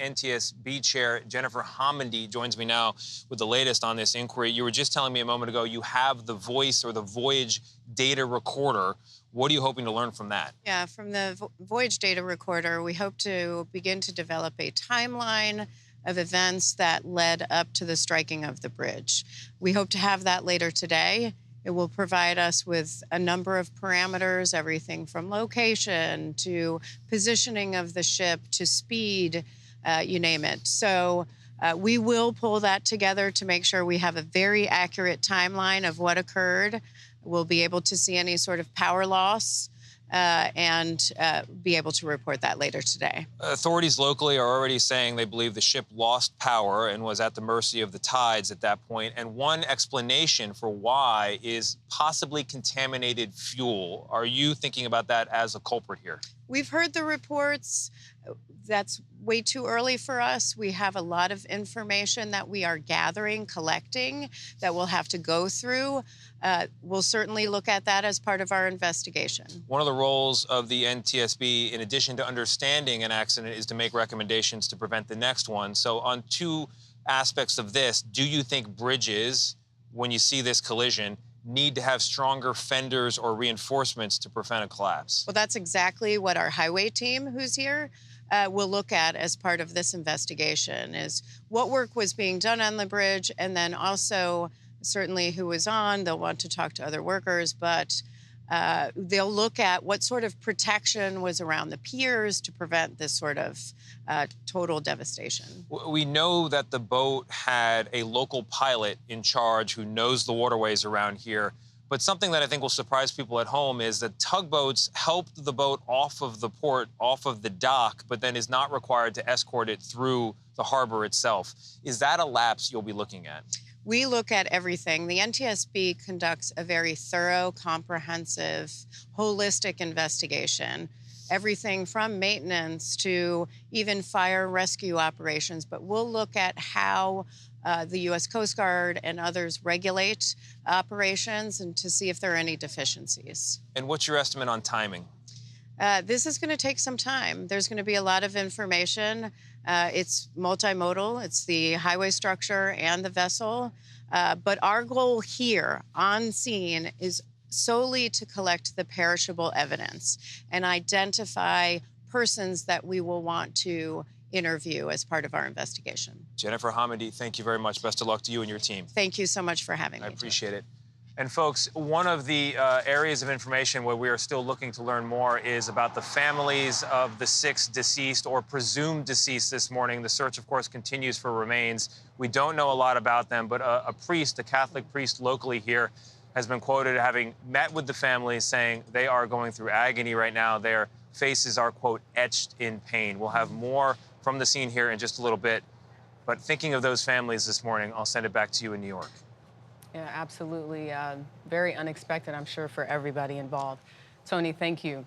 NTSB Chair Jennifer Homendy joins me now with the latest on this inquiry. You were just telling me a moment ago you have the voice or the voyage data recorder. What are you hoping to learn from that? Yeah, from the voyage data recorder, we hope to begin to develop a timeline of events that led up to the striking of the bridge. We hope to have that later today. It will provide us with a number of parameters, everything from location to positioning of the ship to speed, you name it. So we will pull that together to make sure we have a very accurate timeline of what occurred. We'll be able to see any sort of power loss and be able to report that later today. Authorities locally are already saying they believe the ship lost power and was at the mercy of the tides at that point. And one explanation for why is possibly contaminated fuel. Are you thinking about that as a culprit here? We've heard the reports. That's way too early for us. We have a lot of information that we are gathering, collecting, that we'll have to go through. We'll certainly look at that as part of our investigation. One of the roles of the NTSB, in addition to understanding an accident, is to make recommendations to prevent the next one. So on two aspects of this, do you think bridges, when you see this collision, need to have stronger fenders or reinforcements to prevent a collapse? Well, that's exactly what our highway team, who's here, will look at as part of this investigation, is what work was being done on the bridge, and then also certainly who was on. They'll want to talk to other workers, but they'll look at what sort of protection was around the piers to prevent this sort of total devastation. We know that the boat had a local pilot in charge who knows the waterways around here. But something that I think will surprise people at home is that tugboats helped the boat off of the port, off of the dock, but then is not required to escort it through the harbor itself. Is that a lapse you'll be looking at? We look at everything. The NTSB conducts a very thorough, comprehensive, holistic investigation. Everything from maintenance to even fire rescue operations. But we'll look at how the U.S. Coast Guard and others regulate operations and to see if there are any deficiencies. And what's your estimate on timing? This is going to take some time. There's going to be a lot of information. It's multimodal. It's the highway structure and the vessel. But our goal here on scene is solely to collect the perishable evidence and identify persons that we will want to interview as part of our investigation. Jennifer Homendy, thank you very much. Best of luck to you and your team. Thank you so much for having me. I appreciate it. And folks, one of the areas of information where we are still looking to learn more is about the families of the 6 deceased or presumed deceased this morning. The search, of course, continues for remains. We don't know a lot about them, but a priest, a Catholic priest locally here, has been quoted having met with the families, saying they are going through agony right now. Their faces are, quote, etched in pain. We'll have more from the scene here in just a little bit. But thinking of those families this morning, I'll send it back to you in New York. Yeah, absolutely. Very unexpected, I'm sure, for everybody involved. Tony, thank you.